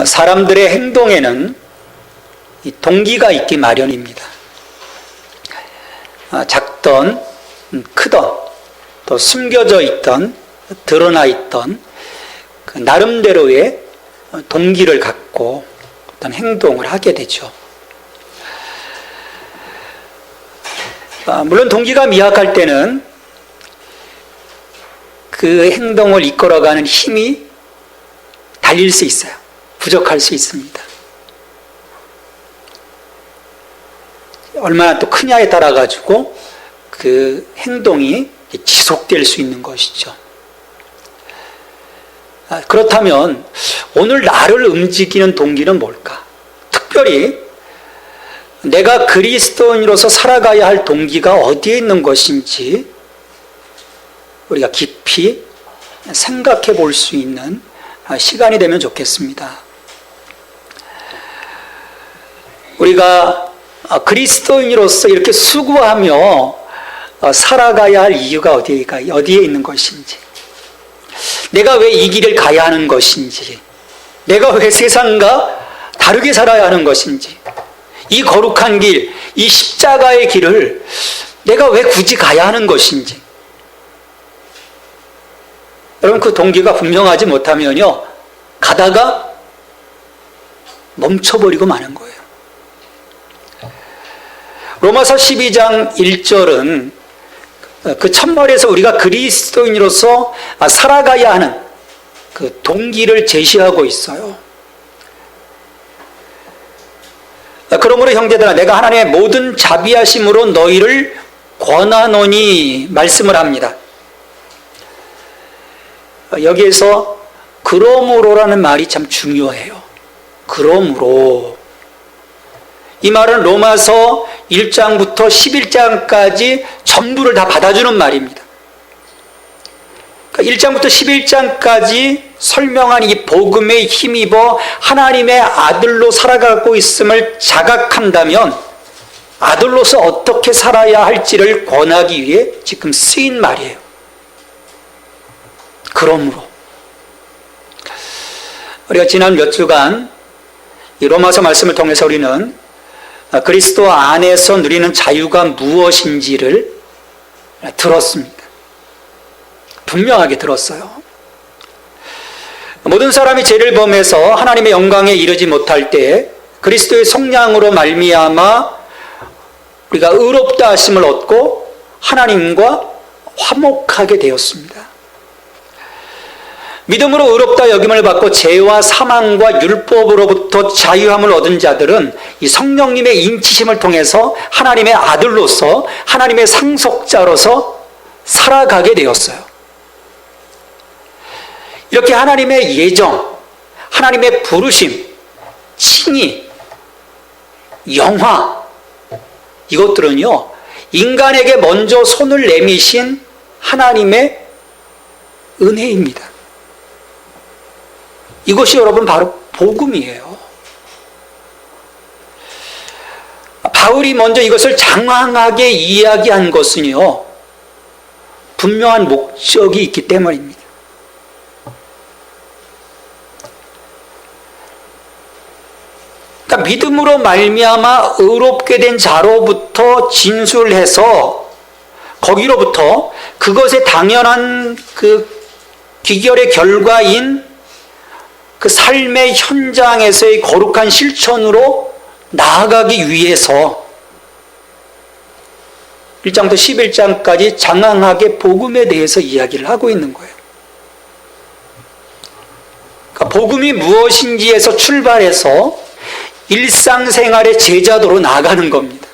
사람들의 행동에는 이 동기가 있기 마련입니다. 작던 크던 또 숨겨져 있던 드러나 있던 그 나름대로의 동기를 갖고 어떤 행동을 하게 되죠. 물론 동기가 미약할 때는 그 행동을 이끌어가는 힘이 달릴 수 있어요. 부족할 수 있습니다. 얼마나 또 크냐에 따라 가지고 그 행동이 지속될 수 있는 것이죠. 그렇다면 오늘 나를 움직이는 동기는 뭘까? 특별히 내가 그리스도인으로서 살아가야 할 동기가 어디에 있는 것인지 우리가 깊이 생각해 볼 수 있는 시간이 되면 좋겠습니다. 우리가 그리스도인으로서 이렇게 수고하며 살아가야 할 이유가 어디에 있는 것인지, 내가 왜 이 길을 가야 하는 것인지, 내가 왜 세상과 다르게 살아야 하는 것인지, 이 거룩한 길, 이 십자가의 길을 내가 왜 굳이 가야 하는 것인지, 여러분 그 동기가 분명하지 못하면요 가다가 멈춰버리고 마는 거예요. 로마서 12장 1절은 그 첫머리에서 우리가 그리스도인으로서 살아가야 하는 그 동기를 제시하고 있어요. 그러므로 형제들아 내가 하나님의 모든 자비하심으로 너희를 권하노니 말씀을 합니다. 여기에서 그러므로라는 말이 참 중요해요. 그러므로. 이 말은 로마서 1장부터 11장까지 전부를 다 받아주는 말입니다. 1장부터 11장까지 설명한 이 복음에 힘입어 하나님의 아들로 살아가고 있음을 자각한다면 아들로서 어떻게 살아야 할지를 권하기 위해 지금 쓰인 말이에요. 그러므로 우리가 지난 몇 주간 이 로마서 말씀을 통해서 우리는 그리스도 안에서 누리는 자유가 무엇인지를 들었습니다. 분명하게 들었어요. 모든 사람이 죄를 범해서 하나님의 영광에 이르지 못할 때 그리스도의 속량으로 말미암아 우리가 의롭다 하심을 얻고 하나님과 화목하게 되었습니다. 믿음으로 의롭다 여김을 받고 죄와 사망과 율법으로부터 자유함을 얻은 자들은 이 성령님의 인치심을 통해서 하나님의 아들로서 하나님의 상속자로서 살아가게 되었어요. 이렇게 하나님의 예정, 하나님의 부르심, 칭의, 영화 이것들은요 인간에게 먼저 손을 내미신 하나님의 은혜입니다. 이것이 여러분 바로 복음이에요. 바울이 먼저 이것을 장황하게 이야기한 것은요 분명한 목적이 있기 때문입니다. 그러니까 믿음으로 말미암아 의롭게 된 자로부터 진술해서 거기로부터 그것의 당연한 그 귀결의 결과인 그 삶의 현장에서의 거룩한 실천으로 나아가기 위해서 1장부터 11장까지 장황하게 복음에 대해서 이야기를 하고 있는 거예요. 그러니까 복음이 무엇인지에서 출발해서 일상생활의 제자도로 나아가는 겁니다.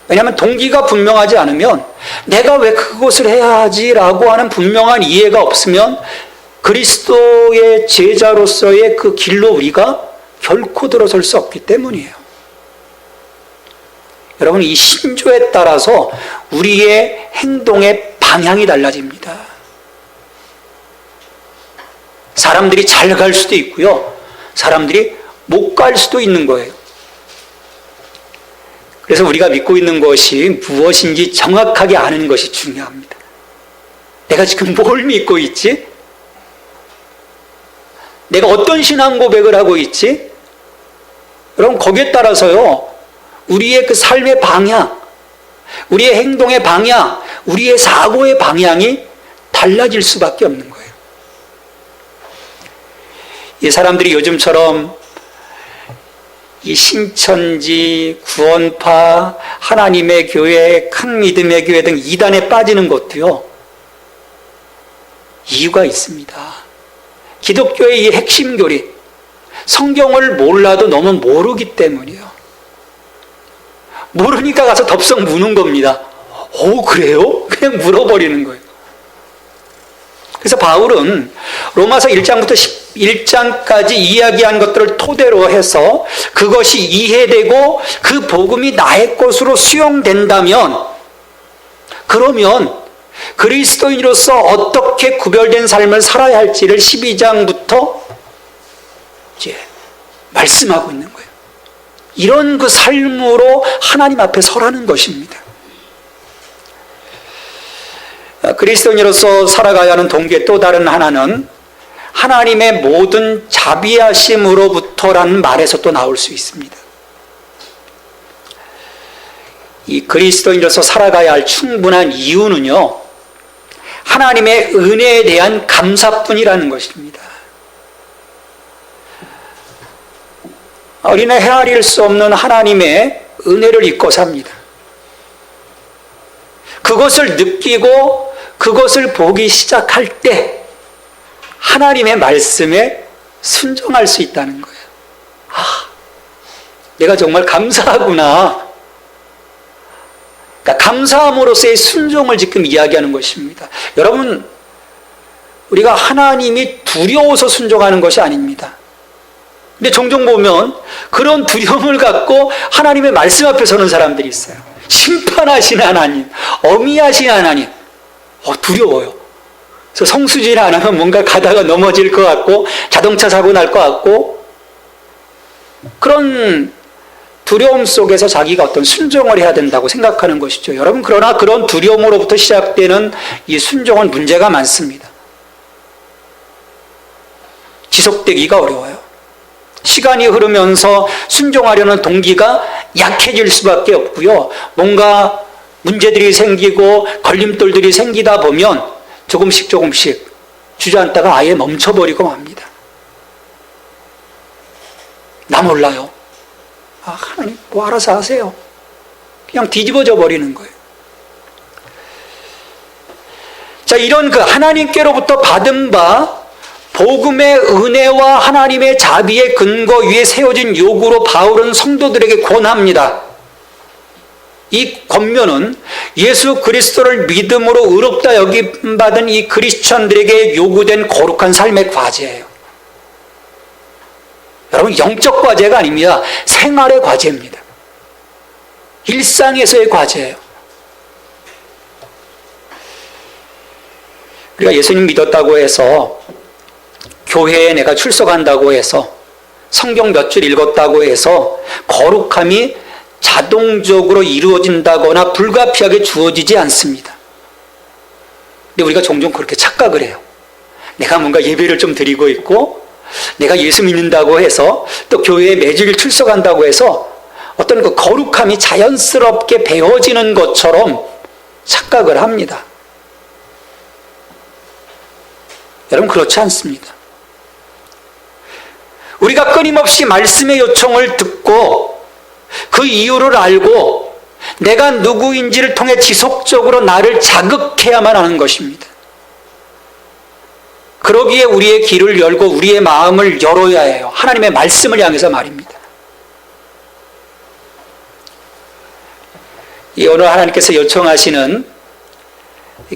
왜냐하면 동기가 분명하지 않으면 내가 왜 그것을 해야 하지라고 하는 분명한 이해가 없으면 그리스도의 제자로서의 그 길로 우리가 결코 들어설 수 없기 때문이에요. 여러분 이 신조에 따라서 우리의 행동의 방향이 달라집니다. 사람들이 잘 갈 수도 있고요. 사람들이 못 갈 수도 있는 거예요. 그래서 우리가 믿고 있는 것이 무엇인지 정확하게 아는 것이 중요합니다. 내가 지금 뭘 믿고 있지? 내가 어떤 신앙 고백을 하고 있지? 여러분, 거기에 따라서요, 우리의 그 삶의 방향, 우리의 행동의 방향, 우리의 사고의 방향이 달라질 수밖에 없는 거예요. 이 사람들이 요즘처럼 이 신천지, 구원파, 하나님의 교회, 큰 믿음의 교회 등 이단에 빠지는 것도요, 이유가 있습니다. 기독교의 이 핵심 교리, 성경을 몰라도 너무 모르기 때문이에요. 모르니까 가서 덥석 무는 겁니다. 오, 그래요? 그냥 물어버리는 거예요. 그래서 바울은 로마서 1장부터 11장까지 이야기한 것들을 토대로 해서 그것이 이해되고 그 복음이 나의 것으로 수용된다면, 그러면 그리스도인으로서 어떻게 구별된 삶을 살아야 할지를 12장부터 이제 말씀하고 있는 거예요. 이런 그 삶으로 하나님 앞에 서라는 것입니다. 그리스도인으로서 살아가야 하는 동기의 또 다른 하나는 하나님의 모든 자비하심으로부터라는 말에서 또 나올 수 있습니다. 이 그리스도인으로서 살아가야 할 충분한 이유는요, 하나님의 은혜에 대한 감사뿐이라는 것입니다. 우리는 헤아릴 수 없는 하나님의 은혜를 잊고 삽니다. 그것을 느끼고 그것을 보기 시작할 때 하나님의 말씀에 순종할 수 있다는 거예요. 아, 내가 정말 감사하구나. 그러니까 감사함으로써의 순종을 지금 이야기하는 것입니다. 여러분, 우리가 하나님이 두려워서 순종하는 것이 아닙니다. 근데 종종 보면 그런 두려움을 갖고 하나님의 말씀 앞에 서는 사람들이 있어요. 심판하신 하나님, 어미하신 하나님, 두려워요. 그래서 성수질 안 하면 뭔가 가다가 넘어질 것 같고 자동차 사고 날 것 같고, 그런 두려움 속에서 자기가 어떤 순종을 해야 된다고 생각하는 것이죠. 여러분, 그러나 그런 두려움으로부터 시작되는 이 순종은 문제가 많습니다. 지속되기가 어려워요. 시간이 흐르면서 순종하려는 동기가 약해질 수밖에 없고요. 뭔가 문제들이 생기고 걸림돌들이 생기다 보면 조금씩 주저앉다가 아예 멈춰버리고 맙니다. 나 몰라요. 하나님 뭐 알아서 하세요. 그냥 뒤집어져 버리는 거예요. 자, 이런 그 하나님께로부터 받은 바 복음의 은혜와 하나님의 자비의 근거 위에 세워진 요구로 바울은 성도들에게 권합니다. 이 권면은 예수 그리스도를 믿음으로 의롭다 여김받은 이 크리스천들에게 요구된 거룩한 삶의 과제예요. 여러분, 영적 과제가 아닙니다. 생활의 과제입니다. 일상에서의 과제예요. 우리가 예수님 믿었다고 해서, 교회에 내가 출석한다고 해서, 성경 몇 줄 읽었다고 해서 거룩함이 자동적으로 이루어진다거나 불가피하게 주어지지 않습니다. 근데 우리가 종종 그렇게 착각을 해요. 내가 뭔가 예배를 좀 드리고 있고, 내가 예수 믿는다고 해서, 또 교회에 매주일 출석한다고 해서 어떤 그 거룩함이 자연스럽게 배워지는 것처럼 착각을 합니다. 여러분, 그렇지 않습니다. 우리가 끊임없이 말씀의 요청을 듣고 그 이유를 알고 내가 누구인지를 통해 지속적으로 나를 자극해야만 하는 것입니다. 그러기에 우리의 귀를 열고 우리의 마음을 열어야 해요. 하나님의 말씀을 향해서 말입니다. 오늘 하나님께서 요청하시는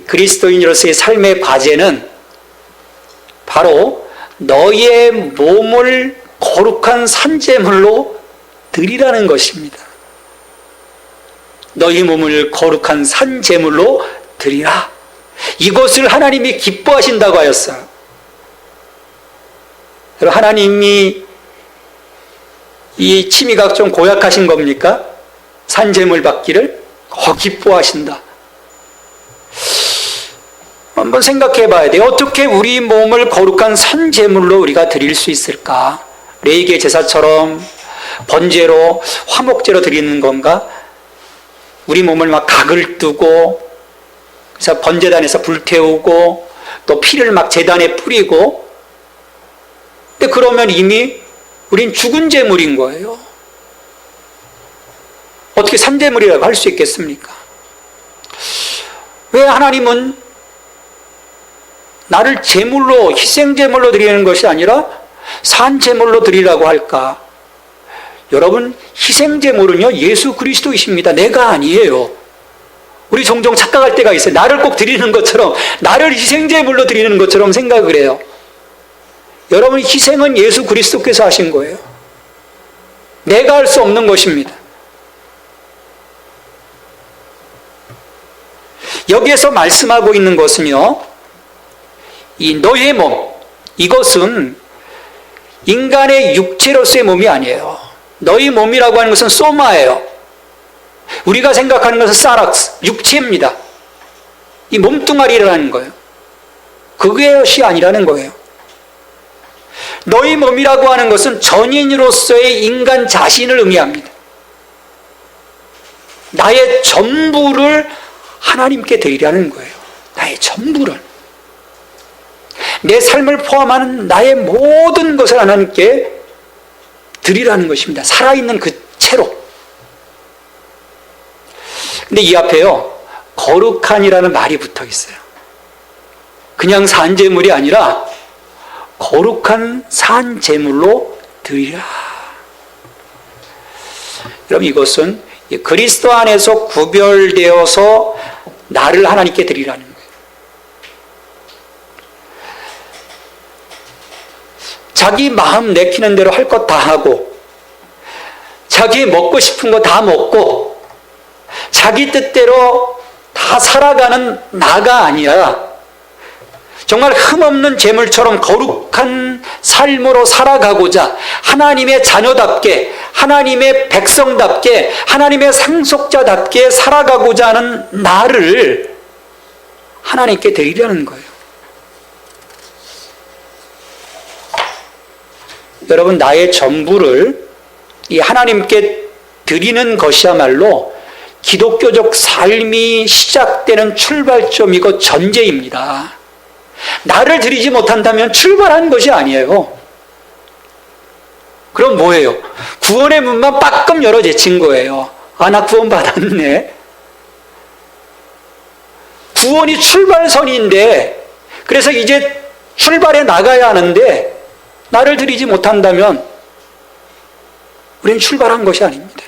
그리스도인으로서의 삶의 과제는 바로 너의 몸을 거룩한 산제물로 드리라는 것입니다. 너희 몸을 거룩한 산제물로 드리라. 이것을 하나님이 기뻐하신다고 하였어요. 하나님이 이 취미가 좀 고약하신 겁니까? 산제물 받기를 기뻐하신다. 한번 생각해 봐야 돼요. 어떻게 우리 몸을 거룩한 선제물로 우리가 드릴 수 있을까? 레이게 제사처럼 번제로, 화목제로 드리는 건가? 우리 몸을 막 각을 뜨고, 그래서 번제단에서 불태우고, 또 피를 막 제단에 뿌리고, 근데 그러면 이미 우린 죽은 제물인 거예요. 어떻게 산제물이라고 할 수 있겠습니까? 왜 하나님은 나를 제물로, 희생제물로 드리는 것이 아니라 산제물로 드리라고 할까? 여러분, 희생제물은요, 예수 그리스도이십니다. 내가 아니에요. 우리 종종 착각할 때가 있어요. 나를 꼭 드리는 것처럼, 나를 희생제물로 드리는 것처럼 생각을 해요. 여러분, 희생은 예수 그리스도께서 하신 거예요. 내가 할 수 없는 것입니다. 여기에서 말씀하고 있는 것은요, 이 너의 몸, 이것은 인간의 육체로서의 몸이 아니에요. 너희 몸이라고 하는 것은 소마예요. 우리가 생각하는 것은 사락스, 육체입니다. 이 몸뚱아리라는 거예요. 그것이 아니라는 거예요. 너희 몸이라고 하는 것은 전인으로서의 인간 자신을 의미합니다. 나의 전부를 하나님께 드리라는 거예요. 나의 전부를. 내 삶을 포함하는 나의 모든 것을 하나님께 드리라는 것입니다. 살아있는 그 채로. 근데 이 앞에요, 거룩한이라는 말이 붙어 있어요. 그냥 산제물이 아니라 거룩한 산제물로 드리라. 여러분, 이것은 그리스도 안에서 구별되어서 나를 하나님께 드리라는 거예요. 자기 마음 내키는 대로 할 것 다 하고, 자기 먹고 싶은 거 다 먹고, 자기 뜻대로 다 살아가는 나가 아니라 정말 흠없는 제물처럼 거룩한 삶으로 살아가고자 하나님의 자녀답게, 하나님의 백성답게, 하나님의 상속자답게 살아가고자 하는 나를 하나님께 드리려는 거예요. 여러분, 나의 전부를 이 하나님께 드리는 것이야말로 기독교적 삶이 시작되는 출발점이고 전제입니다. 나를 드리지 못한다면 출발한 것이 아니에요. 그럼 뭐예요? 구원의 문만 빠끔 열어 제친 거예요. 아, 나 구원 받았네. 구원이 출발선인데, 그래서 이제 출발해 나가야 하는데 나를 드리지 못한다면 우리는 출발한 것이 아닙니다.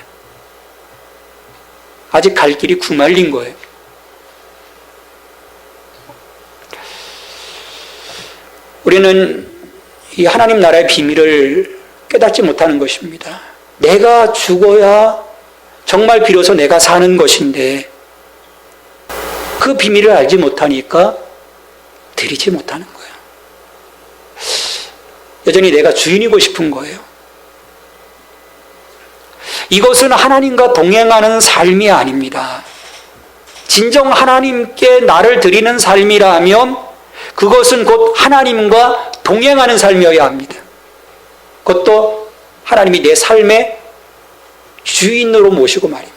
아직 갈 길이 구말린 거예요. 우리는 이 하나님 나라의 비밀을 깨닫지 못하는 것입니다. 내가 죽어야 정말 비로소 내가 사는 것인데 그 비밀을 알지 못하니까 드리지 못하는 거예요. 여전히 내가 주인이고 싶은 거예요. 이것은 하나님과 동행하는 삶이 아닙니다. 진정 하나님께 나를 드리는 삶이라면 그것은 곧 하나님과 동행하는 삶이어야 합니다. 그것도 하나님이 내 삶의 주인으로 모시고 말입니다.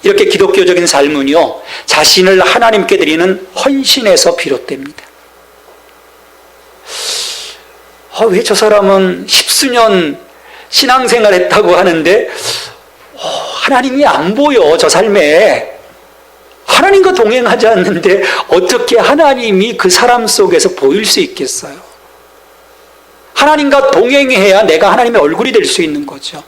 이렇게 기독교적인 삶은요, 자신을 하나님께 드리는 헌신에서 비롯됩니다. 왜 저 사람은 십수년 신앙생활 했다고 하는데 하나님이 안 보여, 저 삶에. 하나님과 동행하지 않는데 어떻게 하나님이 그 사람 속에서 보일 수 있겠어요? 하나님과 동행해야 내가 하나님의 얼굴이 될 수 있는 거죠.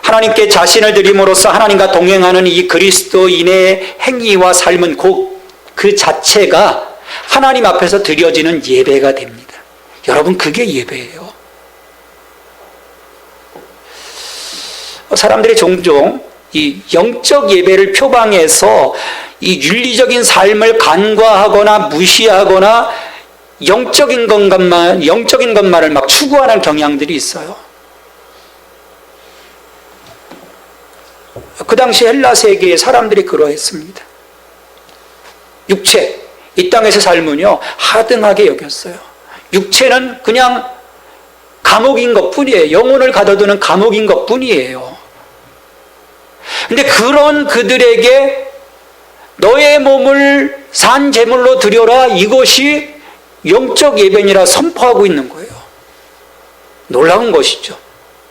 하나님께 자신을 드림으로써 하나님과 동행하는 이 그리스도인의 행위와 삶은 곧 그 자체가 하나님 앞에서 드려지는 예배가 됩니다. 여러분, 그게 예배예요. 사람들이 종종 이 영적 예배를 표방해서 이 윤리적인 삶을 간과하거나 무시하거나 영적인 것만을 막 추구하는 경향들이 있어요. 그 당시 헬라 세계의 사람들이 그러했습니다. 육체, 이 땅에서 삶은요, 하등하게 여겼어요. 육체는 그냥 감옥인 것 뿐이에요. 영혼을 가둬두는 감옥인 것 뿐이에요. 근데 그런 그들에게 너의 몸을 산 제물로 드려라, 이것이 영적 예배니라 선포하고 있는 거예요. 놀라운 것이죠.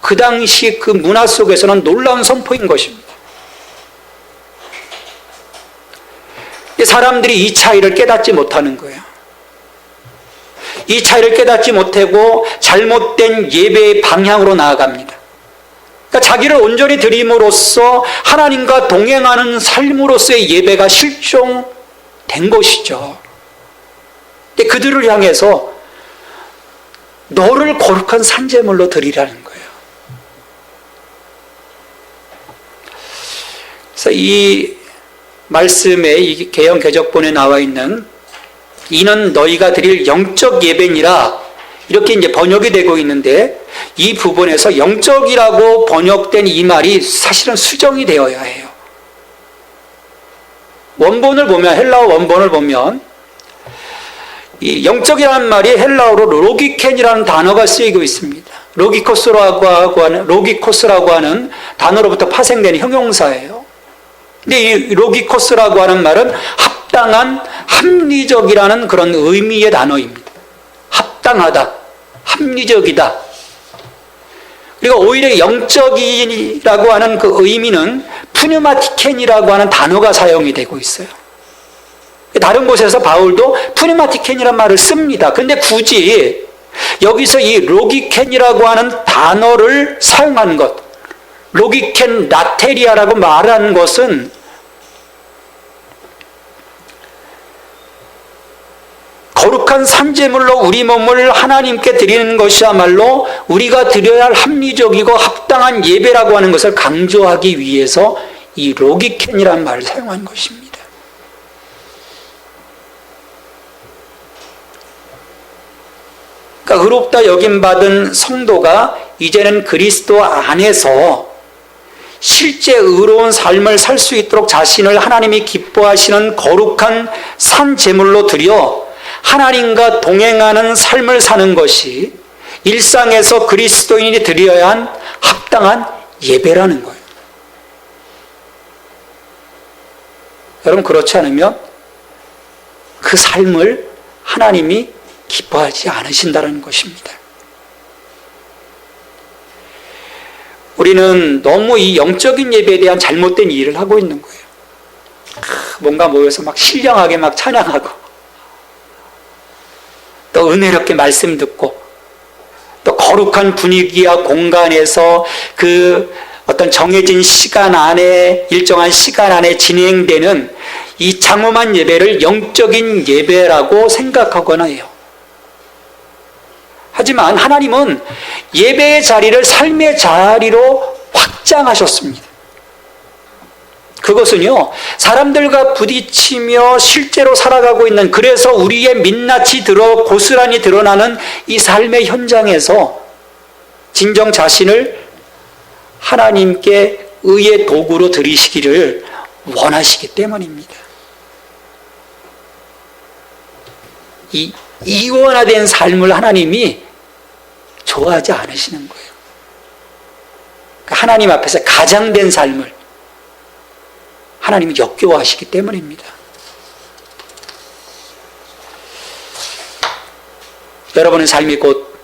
그 당시 그 문화 속에서는 놀라운 선포인 것입니다. 사람들이 이 차이를 깨닫지 못하는 거예요. 이 차이를 깨닫지 못하고 잘못된 예배의 방향으로 나아갑니다. 그러니까 자기를 온전히 드림으로써 하나님과 동행하는 삶으로서의 예배가 실종된 것이죠. 근데 그들을 향해서 너를 거룩한 산제물로 드리라는 거예요. 그래서 이 말씀에 이 개역 개적본에 나와 있는 이는 너희가 드릴 영적 예배니라 이렇게 이제 번역이 되고 있는데 이 부분에서 영적이라고 번역된 이 말이 사실은 수정이 되어야 해요. 원본을 보면 헬라어 원본을 보면 이 영적이라는 말이 헬라어로 로기켄이라는 단어가 쓰이고 있습니다. 로기코스라고 하는 단어로부터 파생된 형용사예요. 근데 이 로기코스라고 하는 말은 합당한, 합리적이라는 그런 의미의 단어입니다. 합당하다, 합리적이다. 그리고 오히려 영적이라고 하는 그 의미는 푸뉴마티켄이라고 하는 단어가 사용이 되고 있어요. 다른 곳에서 바울도 푸뉴마티켄이라는 말을 씁니다. 근데 굳이 여기서 이 로기켄이라고 하는 단어를 사용한 것, 로기켄 나테리아라고 말한 것은 거룩한 산제물로 우리 몸을 하나님께 드리는 것이야말로 우리가 드려야 할 합리적이고 합당한 예배라고 하는 것을 강조하기 위해서 이 로기켄이라는 말을 사용한 것입니다. 그러니까 의롭다 여김받은 성도가 이제는 그리스도 안에서 실제 의로운 삶을 살 수 있도록 자신을 하나님이 기뻐하시는 거룩한 산 제물로 드려 하나님과 동행하는 삶을 사는 것이 일상에서 그리스도인이 드려야 한 합당한 예배라는 거예요. 여러분, 그렇지 않으면 그 삶을 하나님이 기뻐하지 않으신다는 것입니다. 우리는 너무 이 영적인 예배에 대한 잘못된 일을 하고 있는 거예요. 뭔가 모여서 막 신령하게 막 찬양하고 또 은혜롭게 말씀 듣고 또 거룩한 분위기와 공간에서 그 어떤 정해진 시간 안에 일정한 시간 안에 진행되는 이 장엄한 예배를 영적인 예배라고 생각하거나 해요. 하지만 하나님은 예배의 자리를 삶의 자리로 확장하셨습니다. 그것은요, 사람들과 부딪히며 실제로 살아가고 있는, 그래서 우리의 민낯이 고스란히 드러나는 이 삶의 현장에서 진정 자신을 하나님께 의의 도구로 드리시기를 원하시기 때문입니다. 이 이원화된 삶을 하나님이 좋아하지 않으시는 거예요. 하나님 앞에서 가장된 삶을 하나님이 역겨워하시기 때문입니다. 여러분의 삶이 곧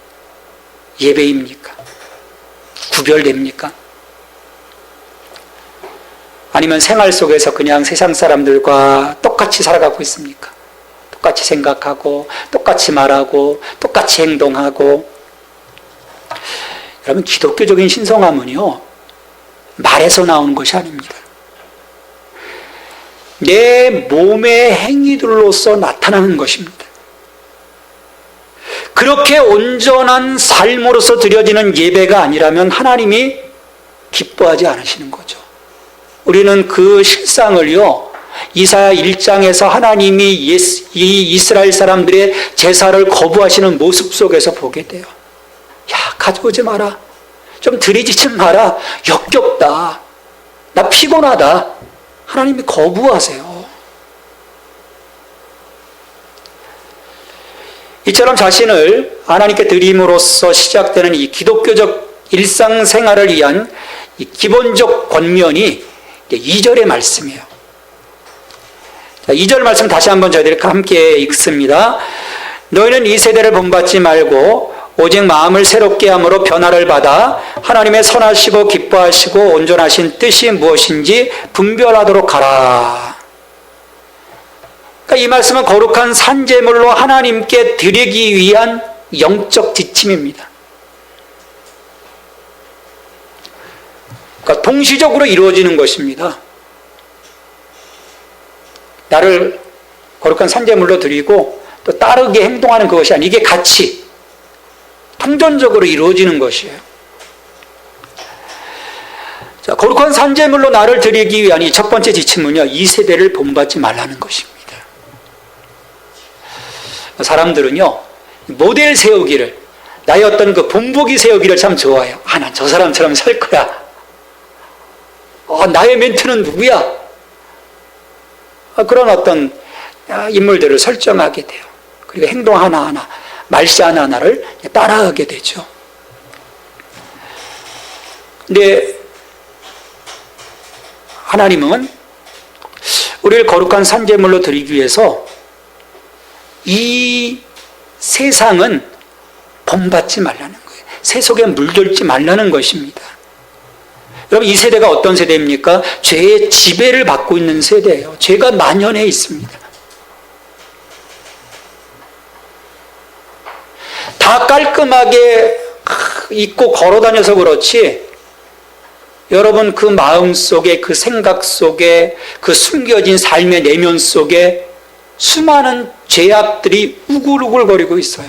예배입니까? 구별됩니까? 아니면 생활 속에서 그냥 세상 사람들과 똑같이 살아가고 있습니까? 똑같이 생각하고 똑같이 말하고 똑같이 행동하고. 여러분, 기독교적인 신성함은요, 말에서 나오는 것이 아닙니다. 내 몸의 행위들로서 나타나는 것입니다. 그렇게 온전한 삶으로서 드려지는 예배가 아니라면 하나님이 기뻐하지 않으시는 거죠. 우리는 그 실상을요, 이사야 1장에서 하나님이 이 이스라엘 사람들의 제사를 거부하시는 모습 속에서 보게 돼요. 야, 가져오지 마라. 좀 들이지지 마라. 역겹다. 나 피곤하다. 하나님이 거부하세요. 이처럼 자신을 하나님께 드림으로써 시작되는 이 기독교적 일상생활을 위한 이 기본적 권면이 2절의 말씀이에요. 자, 2절 말씀 다시 한번 저희들이 함께 읽습니다. 너희는 이 세대를 본받지 말고 오직 마음을 새롭게 함으로 변화를 받아 하나님의 선하시고 기뻐하시고 온전하신 뜻이 무엇인지 분별하도록 하라. 그러니까 이 말씀은 거룩한 산제물로 하나님께 드리기 위한 영적 지침입니다. 그러니까 동시적으로 이루어지는 것입니다. 나를 거룩한 산제물로 드리고 또 따르게 행동하는 그것이 아니라 이게 같이 통전적으로 이루어지는 것이에요. 자, 거룩한 산제물로 나를 드리기 위한 이 첫 번째 지침은요, 이 세대를 본받지 말라는 것입니다. 사람들은요, 모델 세우기를, 나의 어떤 그 본보기 세우기를 참 좋아해요. 난 저 사람처럼 살 거야. 나의 멘토는 누구야? 그런 어떤 인물들을 설정하게 돼요. 그리고 행동 하나하나, 말씨 하나하나를 따라하게 되죠. 근데 하나님은 우리를 거룩한 산제물로 드리기 위해서 이 세상은 본받지 말라는 거예요. 세 속에 물들지 말라는 것입니다. 여러분, 이 세대가 어떤 세대입니까? 죄의 지배를 받고 있는 세대예요. 죄가 만연해 있습니다. 다 깔끔하게 입고 걸어다녀서 그렇지, 여러분 그 마음 속에, 그 생각 속에, 그 숨겨진 삶의 내면 속에 수많은 죄악들이 우글우글거리고 있어요.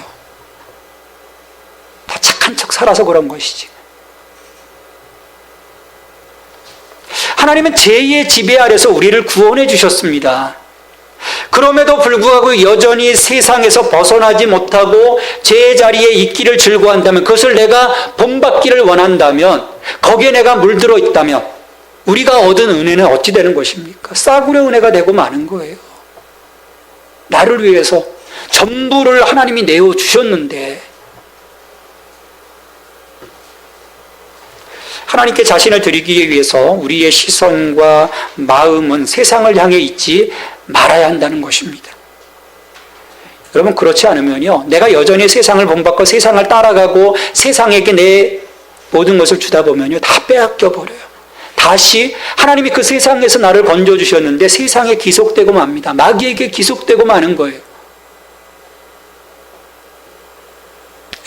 다 착한 척 살아서 그런 것이지. 하나님은 죄의 지배 아래서 우리를 구원해 주셨습니다. 그럼에도 불구하고 여전히 세상에서 벗어나지 못하고 죄의 자리에 있기를 즐거워한다면, 그것을 내가 본받기를 원한다면, 거기에 내가 물들어 있다면 우리가 얻은 은혜는 어찌 되는 것입니까? 싸구려 은혜가 되고 마는 거예요. 나를 위해서 전부를 하나님이 내어주셨는데, 하나님께 자신을 드리기 위해서 우리의 시선과 마음은 세상을 향해 있지 말아야 한다는 것입니다. 여러분, 그렇지 않으면요, 내가 여전히 세상을 본받고 세상을 따라가고 세상에게 내 모든 것을 주다 보면요, 다 빼앗겨 버려요. 다시 하나님이 그 세상에서 나를 건져주셨는데 세상에 기속되고 맙니다. 마귀에게 기속되고 마는 거예요.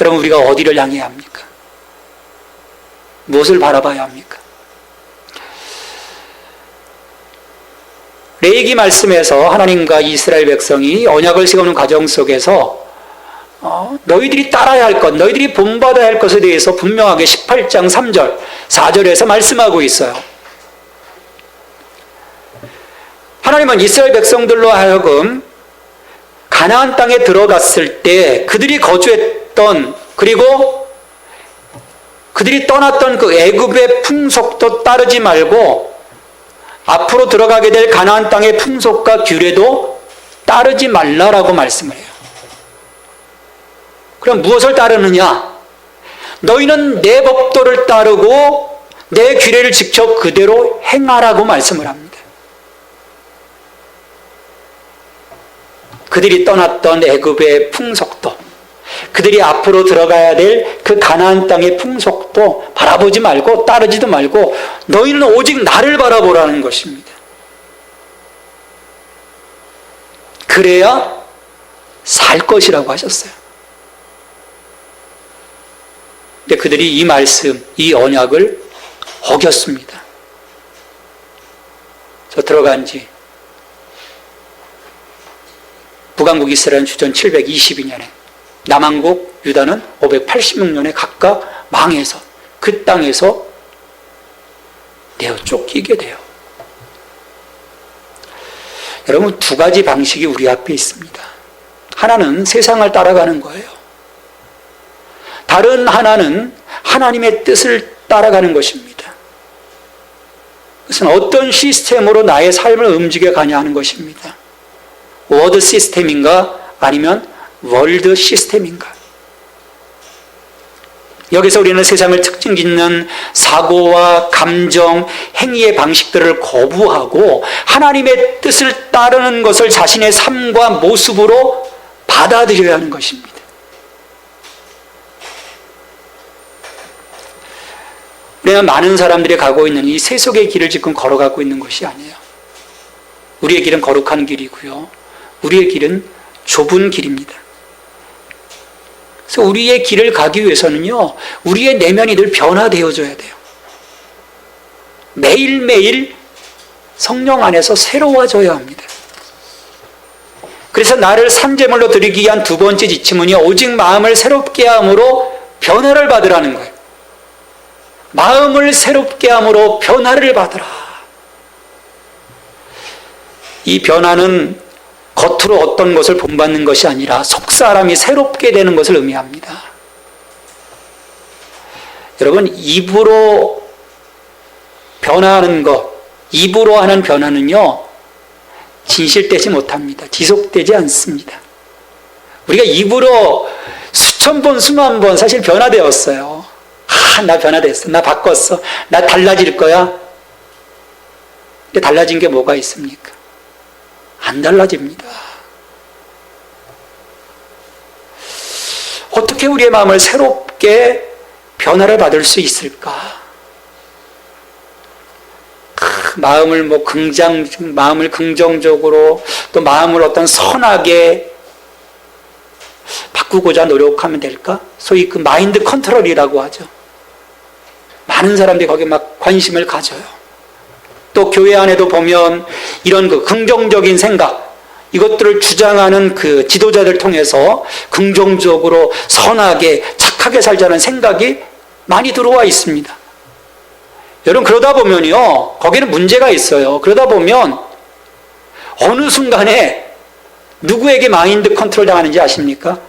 여러분, 우리가 어디를 향해야 합니까? 무엇을 바라봐야 합니까? 레위기 말씀에서 하나님과 이스라엘 백성이 언약을 세우는 과정 속에서 너희들이 따라야 할 것, 너희들이 본받아야 할 것에 대해서 분명하게 18장 3절, 4절에서 말씀하고 있어요. 하나님은 이스라엘 백성들로 하여금 가나안 땅에 들어갔을 때 그들이 거주했던, 그리고 그들이 떠났던 그 애굽의 풍속도 따르지 말고 앞으로 들어가게 될 가나안 땅의 풍속과 규례도 따르지 말라라고 말씀을 해요. 그럼 무엇을 따르느냐? 너희는 내 법도를 따르고 내 규례를 지켜 그대로 행하라고 말씀을 합니다. 그들이 떠났던 애굽의 풍속도, 그들이 앞으로 들어가야 될 그 가나안 땅의 풍속도 바라보지 말고 따르지도 말고 너희는 오직 나를 바라보라는 것입니다. 그래야 살 것이라고 하셨어요. 근데 그들이 이 말씀, 이 언약을 어겼습니다. 저 들어간 지 북왕국 이스라엘은 주전 722년에, 남왕국 유다는 586년에 각각 망해서 그 땅에서 내어 쫓기게 돼요. 여러분, 두 가지 방식이 우리 앞에 있습니다. 하나는 세상을 따라가는 거예요. 다른 하나는 하나님의 뜻을 따라가는 것입니다. 그것은 어떤 시스템으로 나의 삶을 움직여가냐 하는 것입니다. 워드 시스템인가 아니면 월드 시스템인가. 여기서 우리는 세상을 특징 짓는 사고와 감정, 행위의 방식들을 거부하고 하나님의 뜻을 따르는 것을 자신의 삶과 모습으로 받아들여야 하는 것입니다. 우리는 많은 사람들이 가고 있는 이 세속의 길을 지금 걸어가고 있는 것이 아니에요. 우리의 길은 거룩한 길이고요. 우리의 길은 좁은 길입니다. 그래서 우리의 길을 가기 위해서는요, 우리의 내면이 늘 변화되어져야 돼요. 매일매일 성령 안에서 새로워져야 합니다. 그래서 나를 산제물로 드리기 위한 두 번째 지침은요, 오직 마음을 새롭게 함으로 변화를 받으라는 거예요. 마음을 새롭게 함으로 변화를 받으라. 이 변화는 겉으로 어떤 것을 본받는 것이 아니라 속사람이 새롭게 되는 것을 의미합니다. 여러분, 입으로 변화하는 것, 입으로 하는 변화는요, 진실되지 못합니다. 지속되지 않습니다. 우리가 입으로 수천 번, 수만 번 사실 변화되었어요. 나 변화됐어. 나 바꿨어. 나 달라질 거야. 근데 달라진 게 뭐가 있습니까? 안 달라집니다. 어떻게 우리의 마음을 새롭게 변화를 받을 수 있을까? 마음을 마음을 긍정적으로 또 마음을 어떤 선하게 바꾸고자 노력하면 될까? 소위 그 마인드 컨트롤이라고 하죠. 많은 사람들이 거기에 막 관심을 가져요. 또 교회 안에도 보면 이런 그 긍정적인 생각, 이것들을 주장하는 그 지도자들 통해서 긍정적으로 선하게 착하게 살자는 생각이 많이 들어와 있습니다. 여러분, 그러다 보면요, 거기는 문제가 있어요. 그러다 보면 어느 순간에 누구에게 마인드 컨트롤 당하는지 아십니까?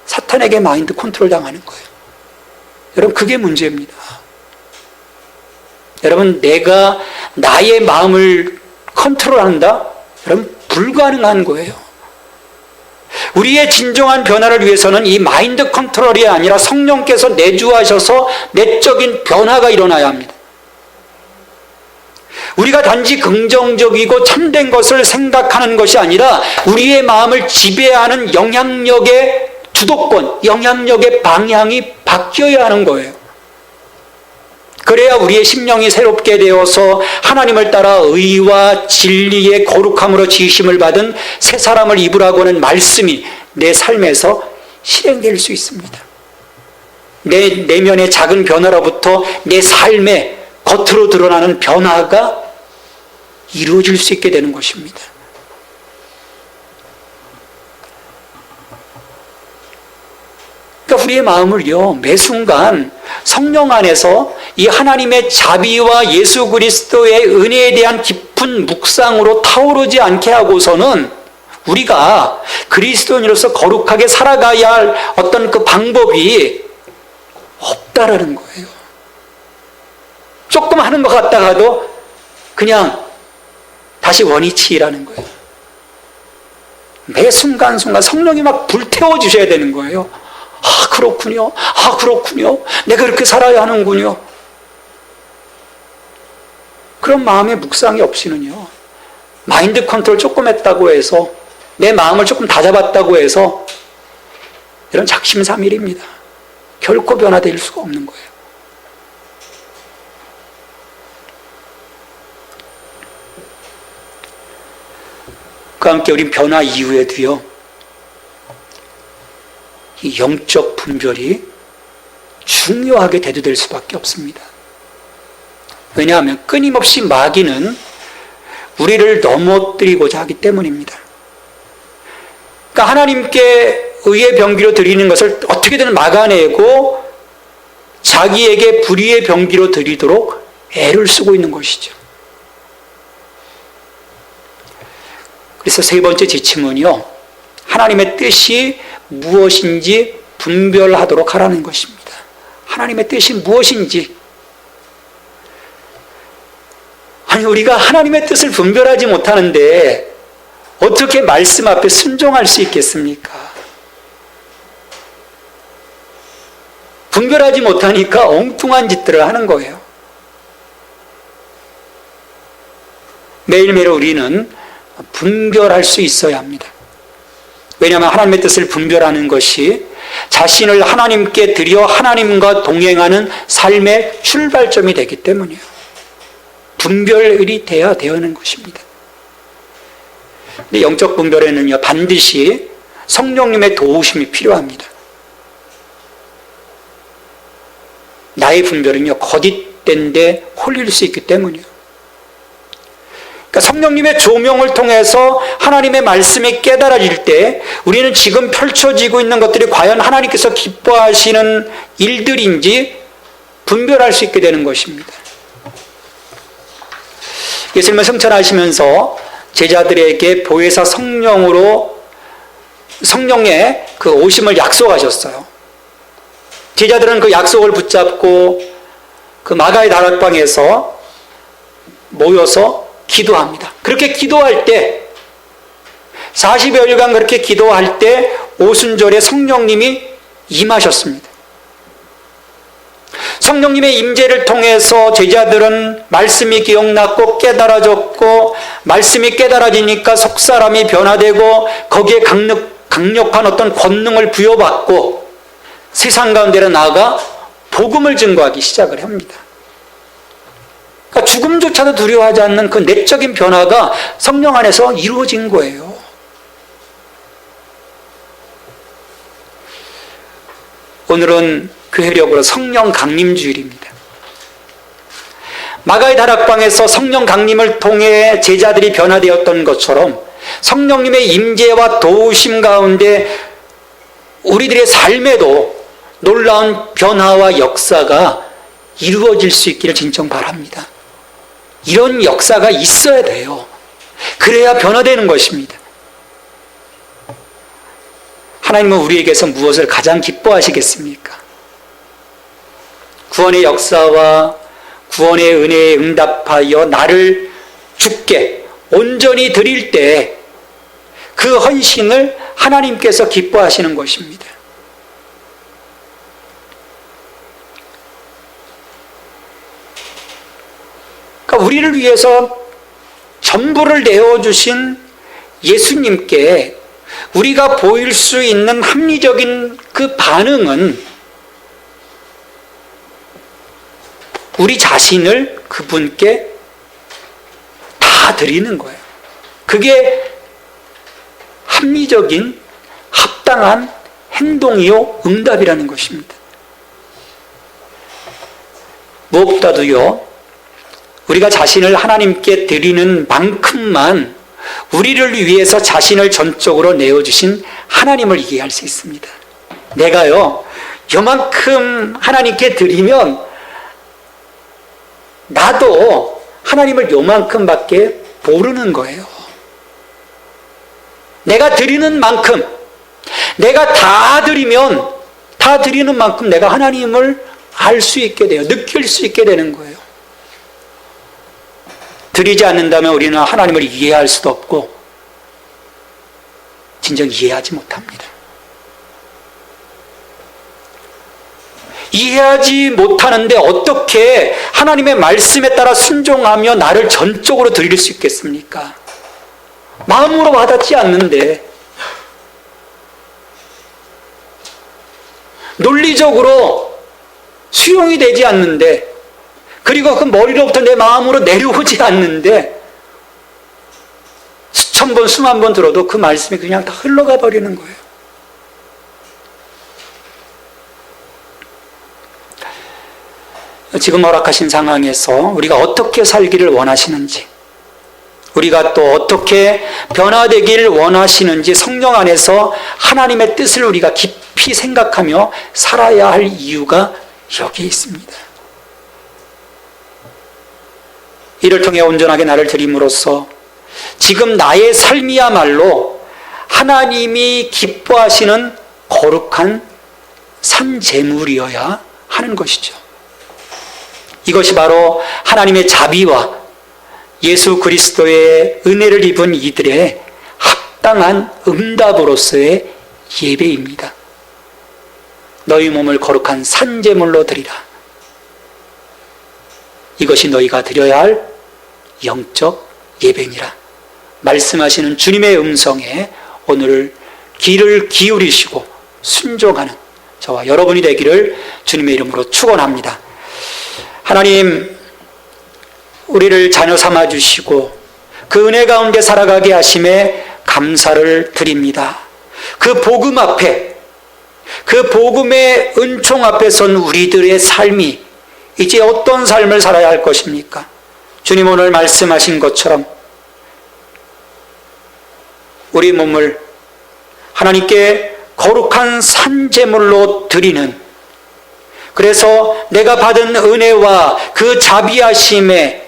사탄에게 마인드 컨트롤 당하는 거예요. 여러분, 그게 문제입니다. 여러분, 내가 나의 마음을 컨트롤한다? 여러분, 불가능한 거예요. 우리의 진정한 변화를 위해서는 이 마인드 컨트롤이 아니라 성령께서 내주하셔서 내적인 변화가 일어나야 합니다. 우리가 단지 긍정적이고 참된 것을 생각하는 것이 아니라 우리의 마음을 지배하는 영향력의 주도권, 영향력의 방향이 바뀌어야 하는 거예요. 그래야 우리의 심령이 새롭게 되어서 하나님을 따라 의와 진리의 거룩함으로 지으심을 받은 새 사람을 입으라고 하는 말씀이 내 삶에서 실행될 수 있습니다. 내 내면의 작은 변화로부터 내 삶의 겉으로 드러나는 변화가 이루어질 수 있게 되는 것입니다. 그러니까 우리의 마음을요, 매 순간 성령 안에서 이 하나님의 자비와 예수 그리스도의 은혜에 대한 깊은 묵상으로 타오르지 않게 하고서는 우리가 그리스도인으로서 거룩하게 살아가야 할 어떤 그 방법이 없다라는 거예요. 조금 하는 것 같다가도 그냥 다시 원위치라는 거예요. 매 순간순간 성령이 막 불태워 주셔야 되는 거예요. 아, 그렇군요. 아, 그렇군요. 내가 그렇게 살아야 하는군요. 그런 마음의 묵상이 없이는요, 마인드 컨트롤 조금 했다고 해서, 내 마음을 조금 다잡았다고 해서, 이런 작심삼일입니다. 결코 변화될 수가 없는 거예요. 그와 함께 우린 변화 이후에도요, 이 영적 분별이 중요하게 대두될 수밖에 없습니다. 왜냐하면 끊임없이 마귀는 우리를 넘어뜨리고자 하기 때문입니다. 그러니까 하나님께 의의 병기로 드리는 것을 어떻게든 막아내고 자기에게 불의의 병기로 드리도록 애를 쓰고 있는 것이죠. 그래서 세 번째 지침은요, 하나님의 뜻이 무엇인지 분별하도록 하라는 것입니다. 하나님의 뜻이 무엇인지. 아니, 우리가 하나님의 뜻을 분별하지 못하는데 어떻게 말씀 앞에 순종할 수 있겠습니까? 분별하지 못하니까 엉뚱한 짓들을 하는 거예요. 매일매일 우리는 분별할 수 있어야 합니다. 왜냐하면 하나님의 뜻을 분별하는 것이 자신을 하나님께 드려 하나님과 동행하는 삶의 출발점이 되기 때문이에요. 분별이 돼야 되는 것입니다. 근데 영적 분별에는요, 반드시 성령님의 도우심이 필요합니다. 나의 분별은요, 거짓된데 홀릴 수 있기 때문이에요. 그러니까 성령님의 조명을 통해서 하나님의 말씀이 깨달아질 때 우리는 지금 펼쳐지고 있는 것들이 과연 하나님께서 기뻐하시는 일들인지 분별할 수 있게 되는 것입니다. 예수님은 승천하시면서 제자들에게 보혜사 성령의 그 오심을 약속하셨어요. 제자들은 그 약속을 붙잡고 그 마가의 다락방에서 모여서 기도합니다. 그렇게 기도할 때 40여일간 그렇게 기도할 때 오순절에 성령님이 임하셨습니다. 성령님의 임재를 통해서 제자들은 말씀이 기억났고 깨달아졌고, 말씀이 깨달아지니까 속사람이 변화되고 거기에 강력한 어떤 권능을 부여받고 세상 가운데로 나아가 복음을 증거하기 시작을 합니다. 그러니까 죽음조차도 두려워하지 않는 그 내적인 변화가 성령 안에서 이루어진 거예요. 오늘은 교회력으로 성령 강림 주일입니다. 마가의 다락방에서 성령 강림을 통해 제자들이 변화되었던 것처럼 성령님의 임재와 도우심 가운데 우리들의 삶에도 놀라운 변화와 역사가 이루어질 수 있기를 진정 바랍니다. 이런 역사가 있어야 돼요. 그래야 변화되는 것입니다. 하나님은 우리에게서 무엇을 가장 기뻐하시겠습니까? 구원의 역사와 구원의 은혜에 응답하여 나를 주께 온전히 드릴 때 그 헌신을 하나님께서 기뻐하시는 것입니다. 그러니까 우리를 위해서 전부를 내어주신 예수님께 우리가 보일 수 있는 합리적인 그 반응은 우리 자신을 그분께 다 드리는 거예요. 그게 합리적인 합당한 행동이요 응답이라는 것입니다. 무엇보다도요, 우리가 자신을 하나님께 드리는 만큼만 우리를 위해서 자신을 전적으로 내어주신 하나님을 이해할 수 있습니다. 내가요, 요만큼 하나님께 드리면 나도 하나님을 요만큼밖에 모르는 거예요. 내가 드리는 만큼, 내가 다 드리면 다 드리는 만큼 내가 하나님을 알 수 있게 돼요. 느낄 수 있게 되는 거예요. 드리지 않는다면 우리는 하나님을 이해할 수도 없고 진정 이해하지 못합니다. 이해하지 못하는데 어떻게 하나님의 말씀에 따라 순종하며 나를 전적으로 드릴 수 있겠습니까? 마음으로 와닿지 않는데, 논리적으로 수용이 되지 않는데, 그리고 그 머리로부터 내 마음으로 내려오지 않는데, 수천 번, 수만 번 들어도 그 말씀이 그냥 다 흘러가 버리는 거예요. 지금 허락하신 상황에서 우리가 어떻게 살기를 원하시는지, 우리가 또 어떻게 변화되기를 원하시는지 성령 안에서 하나님의 뜻을 우리가 깊이 생각하며 살아야 할 이유가 여기에 있습니다. 이를 통해 온전하게 나를 드림으로써 지금 나의 삶이야말로 하나님이 기뻐하시는 거룩한 산제물이어야 하는 것이죠. 이것이 바로 하나님의 자비와 예수 그리스도의 은혜를 입은 이들의 합당한 응답으로서의 예배입니다. 너희 몸을 거룩한 산제물로 드리라. 이것이 너희가 드려야 할 영적 예배니라. 말씀하시는 주님의 음성에 오늘 귀를 기울이시고 순종하는 저와 여러분이 되기를 주님의 이름으로 축원합니다. 하나님, 우리를 자녀 삼아 주시고 그 은혜 가운데 살아가게 하심에 감사를 드립니다. 그 복음 앞에, 그 복음의 은총 앞에 선 우리들의 삶이 이제 어떤 삶을 살아야 할 것입니까? 주님 오늘 말씀하신 것처럼 우리 몸을 하나님께 거룩한 산제물로 드리는, 그래서 내가 받은 은혜와 그 자비하심에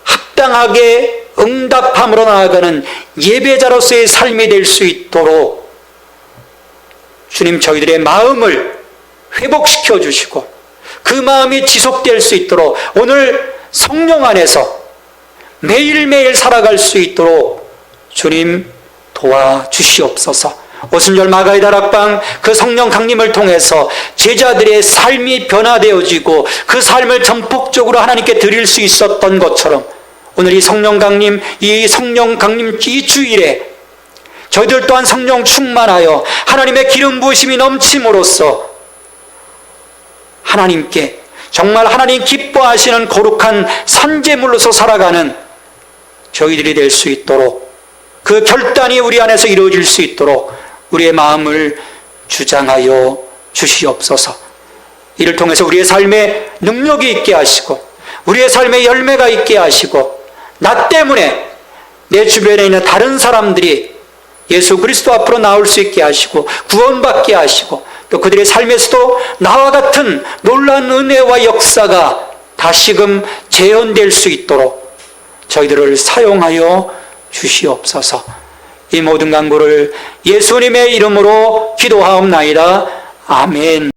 합당하게 응답함으로 나아가는 예배자로서의 삶이 될 수 있도록 주님 저희들의 마음을 회복시켜 주시고 그 마음이 지속될 수 있도록 오늘 성령 안에서 매일매일 살아갈 수 있도록 주님 도와주시옵소서. 오순절 마가의 다락방 그 성령 강림을 통해서 제자들의 삶이 변화되어지고 그 삶을 전폭적으로 하나님께 드릴 수 있었던 것처럼 오늘 이 성령 강림 이 주일에 저희들 또한 성령 충만하여 하나님의 기름 부으심이 넘침으로써 하나님께 정말 하나님 기뻐하시는 거룩한 산제물로서 살아가는 저희들이 될 수 있도록, 그 결단이 우리 안에서 이루어질 수 있도록 우리의 마음을 주장하여 주시옵소서. 이를 통해서 우리의 삶에 능력이 있게 하시고 우리의 삶에 열매가 있게 하시고 나 때문에 내 주변에 있는 다른 사람들이 예수 그리스도 앞으로 나올 수 있게 하시고 구원받게 하시고 또 그들의 삶에서도 나와 같은 놀라운 은혜와 역사가 다시금 재현될 수 있도록 저희들을 사용하여 주시옵소서. 이 모든 간구를 예수님의 이름으로 기도하옵나이다. 아멘.